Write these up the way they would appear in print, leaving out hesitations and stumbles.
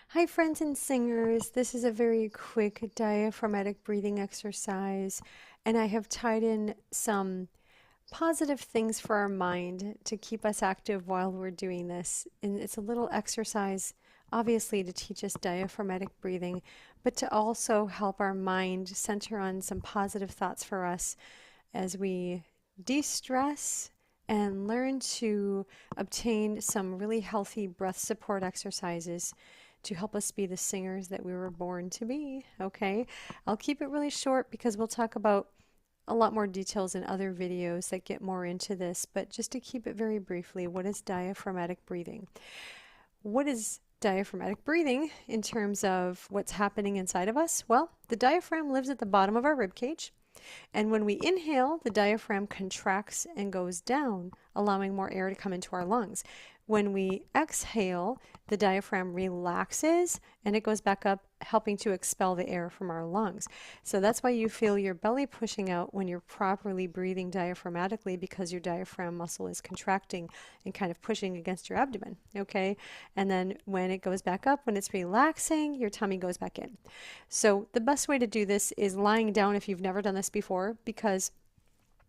Hi, friends and singers. This is a very quick diaphragmatic breathing exercise, and I have tied in some positive things for our mind to keep us active while we're doing this. And it's a little exercise, obviously, to teach us diaphragmatic breathing, but to also help our mind center on some positive thoughts for us as we de stress and learn to obtain some really healthy breath support exercises to help us be the singers that we were born to be. Okay, I'll keep it really short because we'll talk about a lot more details in other videos that get more into this, but just to keep it very briefly, what is diaphragmatic breathing? What is diaphragmatic breathing in terms of what's happening inside of us? Well, the diaphragm lives at the bottom of our rib cage. And when we inhale, the diaphragm contracts and goes down, allowing more air to come into our lungs. When we exhale, the diaphragm relaxes and it goes back up, helping to expel the air from our lungs. So that's why you feel your belly pushing out when you're properly breathing diaphragmatically, because your diaphragm muscle is contracting and kind of pushing against your abdomen. Okay. And then when it goes back up, when it's relaxing, your tummy goes back in. So the best way to do this is lying down if you've never done this before, because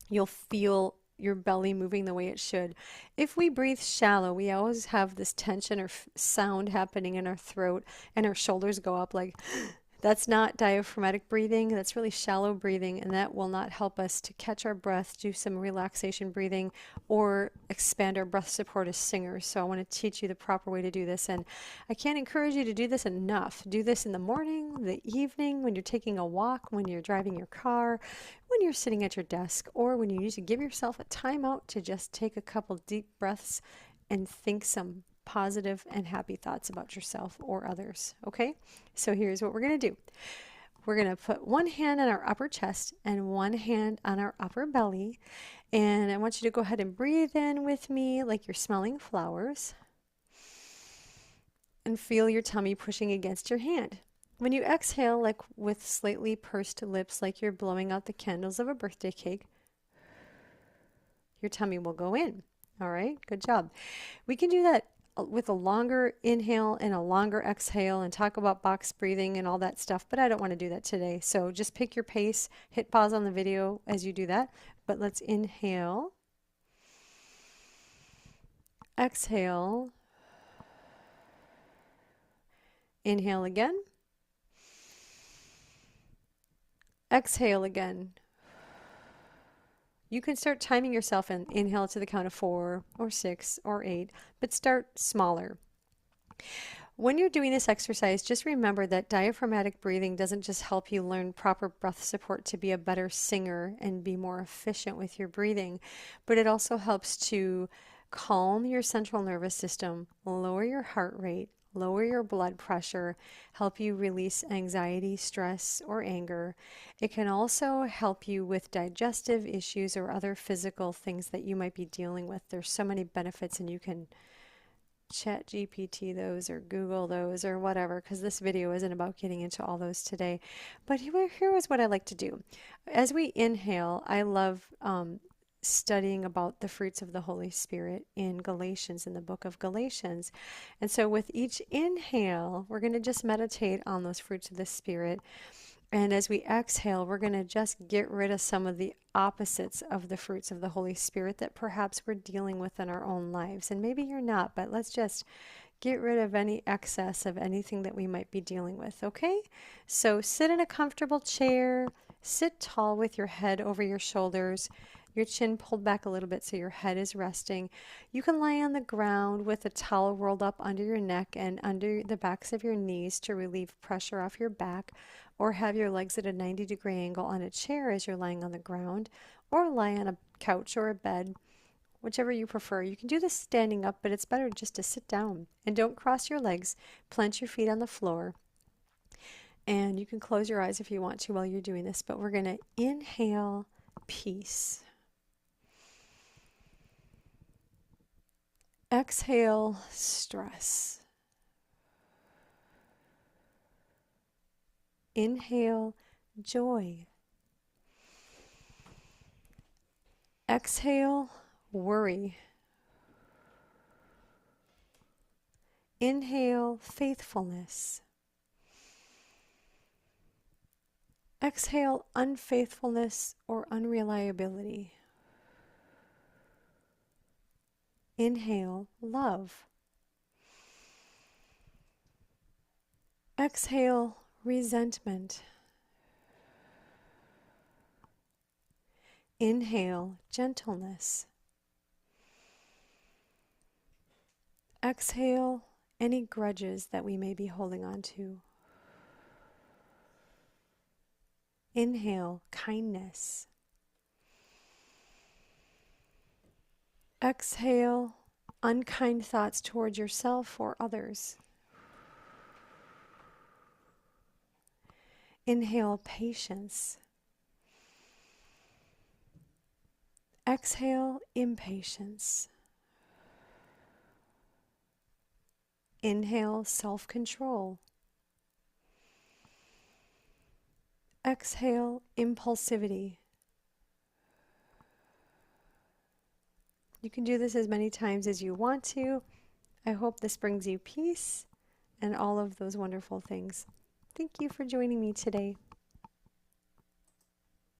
you'll feel your belly moving the way it should. If we breathe shallow, we always have this tension or sound happening in our throat, and our shoulders go up like that's not diaphragmatic breathing. That's really shallow breathing, and that will not help us to catch our breath, do some relaxation breathing, or expand our breath support as singers. So I want to teach you the proper way to do this, and I can't encourage you to do this enough. Do this in the morning, the evening, when you're taking a walk, when you're driving your car, when you're sitting at your desk, or when you need to give yourself a timeout to just take a couple deep breaths and think some positive and happy thoughts about yourself or others. Okay? So here's what we're going to do. We're going to put one hand on our upper chest and one hand on our upper belly. And I want you to go ahead and breathe in with me like you're smelling flowers. And feel your tummy pushing against your hand. When you exhale, like with slightly pursed lips, like you're blowing out the candles of a birthday cake, your tummy will go in. All right, good job. We can do that with a longer inhale and a longer exhale and talk about box breathing and all that stuff, but I don't want to do that today. So just pick your pace, hit pause on the video as you do that. But let's inhale, exhale, inhale again, exhale again. You can start timing yourself and inhale to the count of 4 or 6 or 8, but start smaller. When you're doing this exercise, just remember that diaphragmatic breathing doesn't just help you learn proper breath support to be a better singer and be more efficient with your breathing, but it also helps to calm your central nervous system, lower your heart rate, lower your blood pressure, help you release anxiety, stress, or anger. It can also help you with digestive issues or other physical things that you might be dealing with. There's so many benefits, and you can chat GPT those or Google those or whatever, because this video isn't about getting into all those today. But here is what I like to do. As we inhale, I love studying about the fruits of the Holy Spirit in Galatians, in the book of Galatians. And so with each inhale, we're going to just meditate on those fruits of the Spirit. And as we exhale, we're going to just get rid of some of the opposites of the fruits of the Holy Spirit that perhaps we're dealing with in our own lives. And maybe you're not, but let's just get rid of any excess of anything that we might be dealing with, okay? So sit in a comfortable chair, sit tall with your head over your shoulders, your chin pulled back a little bit so your head is resting. You can lie on the ground with a towel rolled up under your neck and under the backs of your knees to relieve pressure off your back, or have your legs at a 90-degree angle on a chair as you're lying on the ground, or lie on a couch or a bed, whichever you prefer. You can do this standing up, but it's better just to sit down. And don't cross your legs. Plant your feet on the floor. And you can close your eyes if you want to while you're doing this, but we're going to inhale peace. Exhale stress. Inhale joy. Exhale worry. Inhale, faithfulness. Exhale, unfaithfulness or unreliability. Inhale, love. Exhale, resentment. Inhale, gentleness. Exhale, any grudges that we may be holding on to. Inhale, kindness. Exhale, unkind thoughts towards yourself or others. Inhale, patience. Exhale, impatience. Inhale, self-control. Exhale, impulsivity. You can do this as many times as you want to. I hope this brings you peace and all of those wonderful things. Thank you for joining me today.